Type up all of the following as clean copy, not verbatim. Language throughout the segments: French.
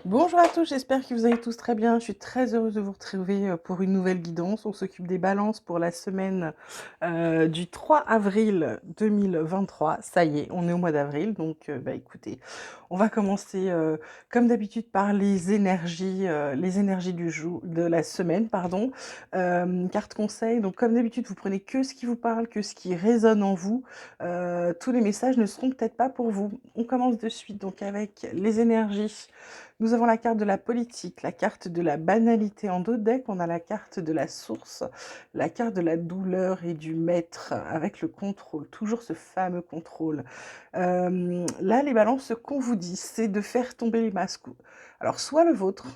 Bonjour à tous, j'espère que vous allez tous très bien. Je suis très heureuse de vous retrouver pour une nouvelle guidance. On s'occupe des balances pour la semaine du 3 avril 2023. Ça y est, on est au mois d'avril, donc écoutez, on va commencer comme d'habitude par les énergies du jour, de la semaine, pardon. Carte conseil, donc comme d'habitude, vous prenez que ce qui vous parle, que ce qui résonne en vous. Tous les messages ne seront peut-être pas pour vous. On commence de suite donc avec les énergies. Nous avons la carte de la politique, la carte de la banalité en dos de deck, on a la carte de la source, la carte de la douleur et du maître avec le contrôle, toujours ce fameux contrôle. Là, les balances, ce qu'on vous dit, c'est de faire tomber les masques. Alors, soit le vôtre,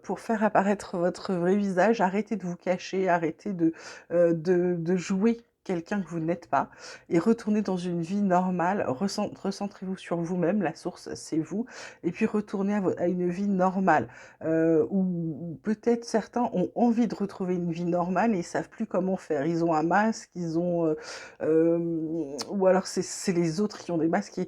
pour faire apparaître votre vrai visage, arrêtez de vous cacher, arrêtez de jouer quelqu'un que vous n'êtes pas et retournez dans une vie normale, recentrez-vous sur vous-même, la source c'est vous, et puis retourner à une vie normale. Ou peut-être certains ont envie de retrouver une vie normale et ils savent plus comment faire. Ils ont un masque, ou alors c'est les autres qui ont des masques.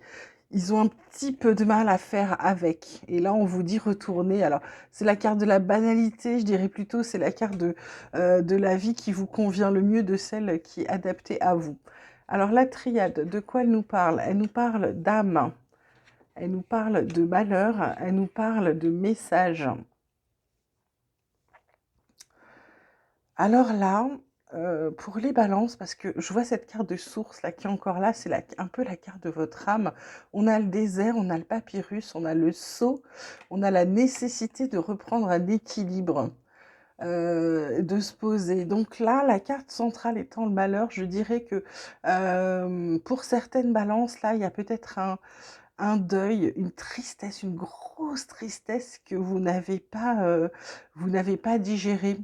Ils ont un petit peu de mal à faire avec. Et là, on vous dit retourner. Alors, c'est la carte de la banalité, je dirais plutôt, c'est la carte de la vie qui vous convient le mieux, de celle qui est adaptée à vous. Alors, la triade, de quoi elle nous parle? Elle nous parle d'âme. Elle nous parle de malheur, elle nous parle de message. Alors là, pour les balances, parce que je vois cette carte de source là qui est encore là, c'est un peu la carte de votre âme. On a le désert, on a le papyrus, on a le sceau, on a la nécessité de reprendre un équilibre, de se poser. Donc là, la carte centrale étant le malheur, je dirais que pour certaines balances, là, il y a peut-être un deuil, une tristesse, une grosse tristesse que vous n'avez pas digérée.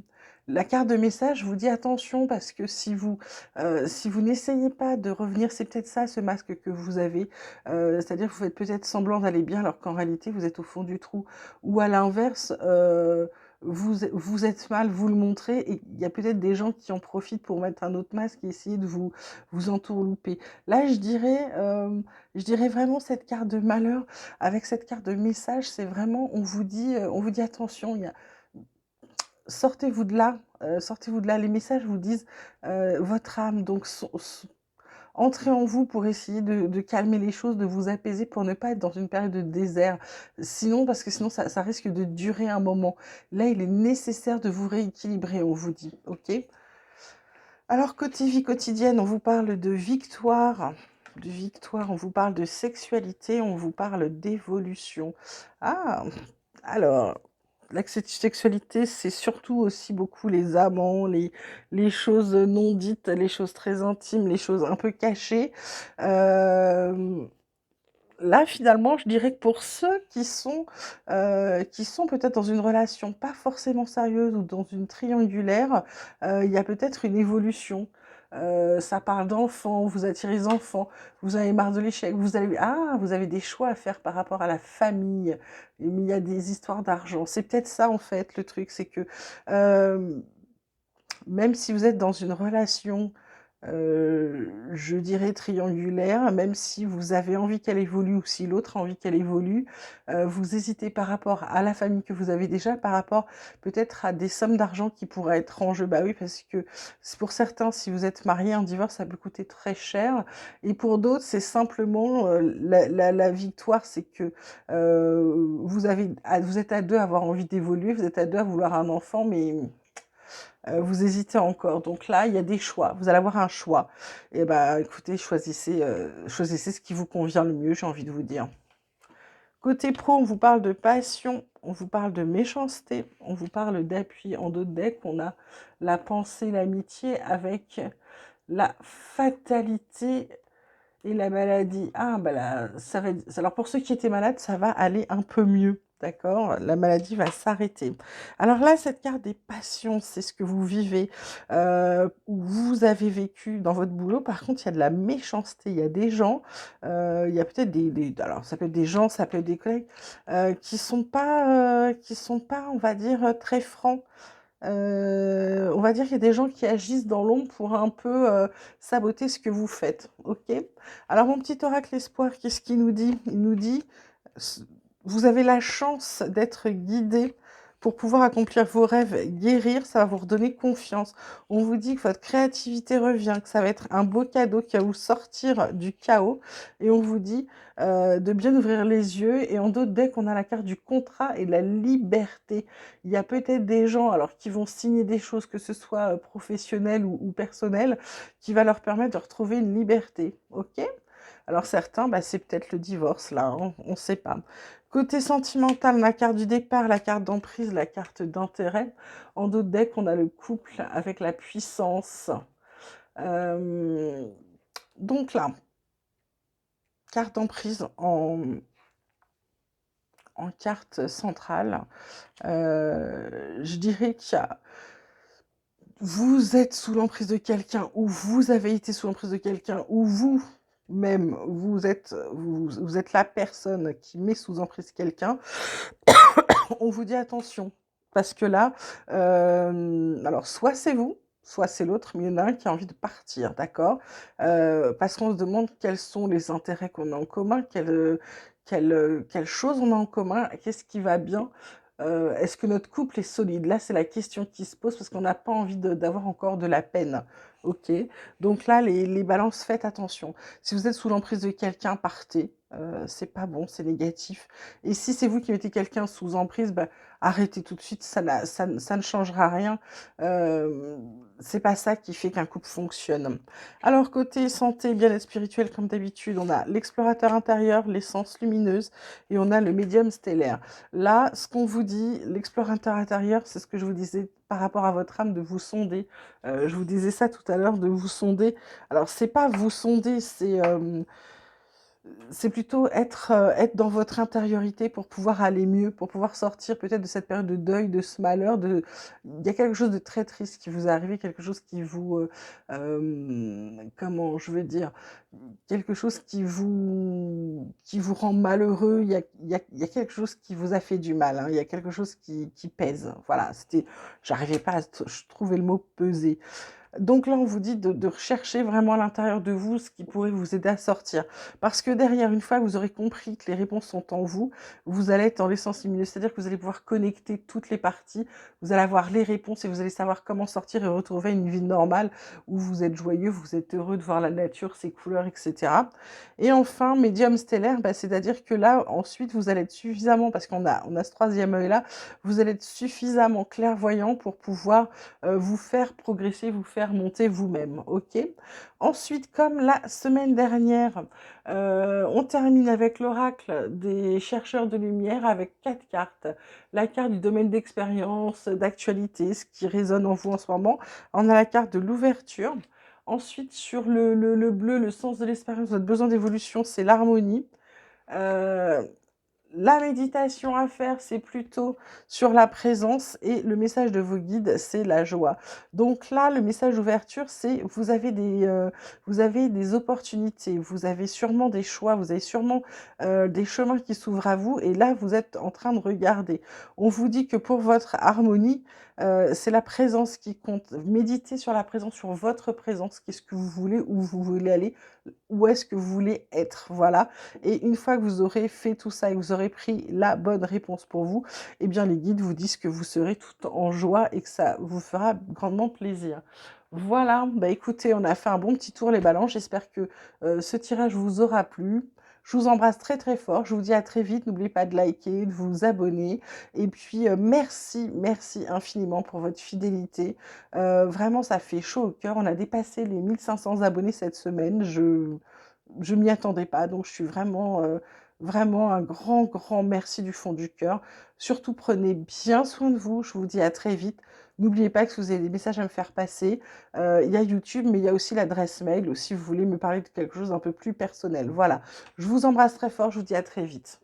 La carte de message vous dit attention parce que si vous n'essayez pas de revenir, c'est peut-être ça ce masque que vous avez, c'est-à-dire que vous faites peut-être semblant d'aller bien alors qu'en réalité vous êtes au fond du trou. Ou à l'inverse, vous êtes mal, vous le montrez et il y a peut-être des gens qui en profitent pour mettre un autre masque et essayer de vous entourlouper. Là, je dirais vraiment cette carte de malheur avec cette carte de message, c'est vraiment on vous dit attention, il y a sortez-vous de là. Les messages vous disent votre âme, donc entrez en vous pour essayer de calmer les choses, de vous apaiser pour ne pas être dans une période de désert. Sinon, parce que sinon ça risque de durer un moment. Là, il est nécessaire de vous rééquilibrer, on vous dit, ok? Alors, côté vie quotidienne, on vous parle de victoire, on vous parle de sexualité, on vous parle d'évolution. Ah, alors, la sexualité, c'est surtout aussi beaucoup les amants, les choses non dites, les choses très intimes, les choses un peu cachées. Euh, Là, finalement, je dirais que pour ceux qui sont peut-être dans une relation pas forcément sérieuse ou dans une triangulaire, il y a peut-être une évolution. Ça parle d'enfants, vous attirez les enfants, vous avez marre de l'échec, vous avez des choix à faire par rapport à la famille, mais il y a des histoires d'argent. C'est peut-être ça, en fait, le truc, c'est que euh, même si vous êtes dans une relation, je dirais triangulaire, même si vous avez envie qu'elle évolue ou si l'autre a envie qu'elle évolue, vous hésitez par rapport à la famille que vous avez déjà, par rapport peut-être à des sommes d'argent qui pourraient être en jeu. Bah oui, parce que c'est pour certains, si vous êtes marié, un divorce, ça peut coûter très cher. Et pour d'autres, c'est simplement la victoire, c'est que vous êtes à deux à avoir envie d'évoluer, vous êtes à deux à vouloir un enfant, mais vous hésitez encore. Donc là, il y a des choix. Vous allez avoir un choix. Et bah, écoutez, choisissez ce qui vous convient le mieux, j'ai envie de vous dire. Côté pro, on vous parle de passion, on vous parle de méchanceté, on vous parle d'appui. En dos de deck, on a la pensée, l'amitié avec la fatalité et la maladie. Ah, bah là, alors pour ceux qui étaient malades, ça va aller un peu mieux. D'accord? La maladie va s'arrêter. Alors là, cette carte des passions, c'est ce que vous vivez, ou vous avez vécu dans votre boulot. Par contre, il y a de la méchanceté. Il y a des gens, il y a peut-être alors ça peut être des gens, ça peut être des collègues, qui sont pas, on va dire, très francs. On va dire qu'il y a des gens qui agissent dans l'ombre pour un peu saboter ce que vous faites. Ok? Alors mon petit oracle espoir, qu'est-ce qu'il nous dit? Il nous dit, vous avez la chance d'être guidé pour pouvoir accomplir vos rêves, guérir, ça va vous redonner confiance. On vous dit que votre créativité revient, que ça va être un beau cadeau qui va vous sortir du chaos et on vous dit, de bien ouvrir les yeux et en d'autres decks, on a la carte du contrat et de la liberté. Il y a peut-être des gens alors qui vont signer des choses, que ce soit, professionnelles ou personnelles, qui va leur permettre de retrouver une liberté, OK? Alors certains, bah, c'est peut-être le divorce là, hein, on ne sait pas. Côté sentimental, la carte du départ, la carte d'emprise, la carte d'intérêt. En d'autres decks, on a le couple avec la puissance. Euh, donc là, carte d'emprise en carte centrale. Je dirais qu'il y a... Vous êtes sous l'emprise de quelqu'un ou vous avez été sous l'emprise de quelqu'un ou vous-même, vous êtes la personne qui met sous emprise quelqu'un. On vous dit attention, parce que là, alors soit c'est vous, soit c'est l'autre, mais il y en a un qui a envie de partir, d'accord? Parce qu'on se demande quels sont les intérêts qu'on a en commun, quelles choses on a en commun, qu'est-ce qui va bien? Est-ce que notre couple est solide? Là, c'est la question qui se pose parce qu'on n'a pas envie d'avoir encore de la peine. Ok? Donc là, les balances, faites attention. Si vous êtes sous l'emprise de quelqu'un, partez. C'est pas bon, c'est négatif. Et si c'est vous qui mettez quelqu'un sous emprise, bah, arrêtez tout de suite, ça ne changera rien. C'est pas ça qui fait qu'un couple fonctionne. Alors, côté santé, bien-être spirituel, comme d'habitude, on a l'explorateur intérieur, l'essence lumineuse, et on a le médium stellaire. Là, ce qu'on vous dit, l'explorateur intérieur, c'est ce que je vous disais par rapport à votre âme, de vous sonder. Je vous disais ça tout à l'heure, de vous sonder. Alors, c'est pas vous sonder, c'est plutôt être dans votre intériorité pour pouvoir aller mieux, pour pouvoir sortir peut-être de cette période de deuil, de ce malheur. Il y a quelque chose de très triste qui vous est arrivé, quelque chose qui vous... comment je veux dire? Quelque chose qui vous rend malheureux. Il y a quelque chose qui vous a fait du mal, hein. Il y a quelque chose qui pèse. Voilà, j'arrivais pas je trouvais le mot peser. Donc là, on vous dit de rechercher vraiment à l'intérieur de vous ce qui pourrait vous aider à sortir. Parce que derrière, une fois que vous aurez compris que les réponses sont en vous, vous allez être dans l'essence lumineuse. C'est-à-dire que vous allez pouvoir connecter toutes les parties, vous allez avoir les réponses et vous allez savoir comment sortir et retrouver une vie normale où vous êtes joyeux, vous êtes heureux de voir la nature, ses couleurs, etc. Et enfin, médium stellaire, bah, c'est-à-dire que là, ensuite, vous allez être suffisamment, parce qu'on a ce troisième œil-là, vous allez être suffisamment clairvoyant pour pouvoir vous faire progresser, vous faire monter vous-même, ok? Ensuite, comme la semaine dernière, on termine avec l'oracle des chercheurs de lumière avec 4 cartes. La carte du domaine d'expérience, d'actualité, ce qui résonne en vous en ce moment. On a la carte de l'ouverture. Ensuite, sur le bleu, le sens de l'expérience, votre besoin d'évolution, c'est l'harmonie. Euh, la méditation à faire, c'est plutôt sur la présence et le message de vos guides, c'est la joie. Donc là, le message d'ouverture, c'est vous avez des opportunités, vous avez sûrement des choix, vous avez sûrement des chemins qui s'ouvrent à vous et là, vous êtes en train de regarder. On vous dit que pour votre harmonie, c'est la présence qui compte. Méditez sur la présence, sur votre présence, qu'est-ce que vous voulez, où vous voulez aller, où est-ce que vous voulez être, voilà. Et une fois que vous aurez fait tout ça et que vous aurez pris la bonne réponse pour vous, eh bien les guides vous disent que vous serez tout en joie et que ça vous fera grandement plaisir. Voilà, bah écoutez, on a fait un bon petit tour les balances. J'espère que ce tirage vous aura plu. Je vous embrasse très très fort. Je vous dis à très vite. N'oubliez pas de liker, de vous abonner. Et puis merci, merci infiniment pour votre fidélité. Vraiment, ça fait chaud au cœur. On a dépassé les 1500 abonnés cette semaine. Je m'y attendais pas, donc je suis vraiment, vraiment un grand, grand merci du fond du cœur. Surtout, prenez bien soin de vous. Je vous dis à très vite. N'oubliez pas que si vous avez des messages à me faire passer, il y a YouTube, mais il y a aussi l'adresse mail, si vous voulez me parler de quelque chose d'un peu plus personnel. Voilà, je vous embrasse très fort, je vous dis à très vite.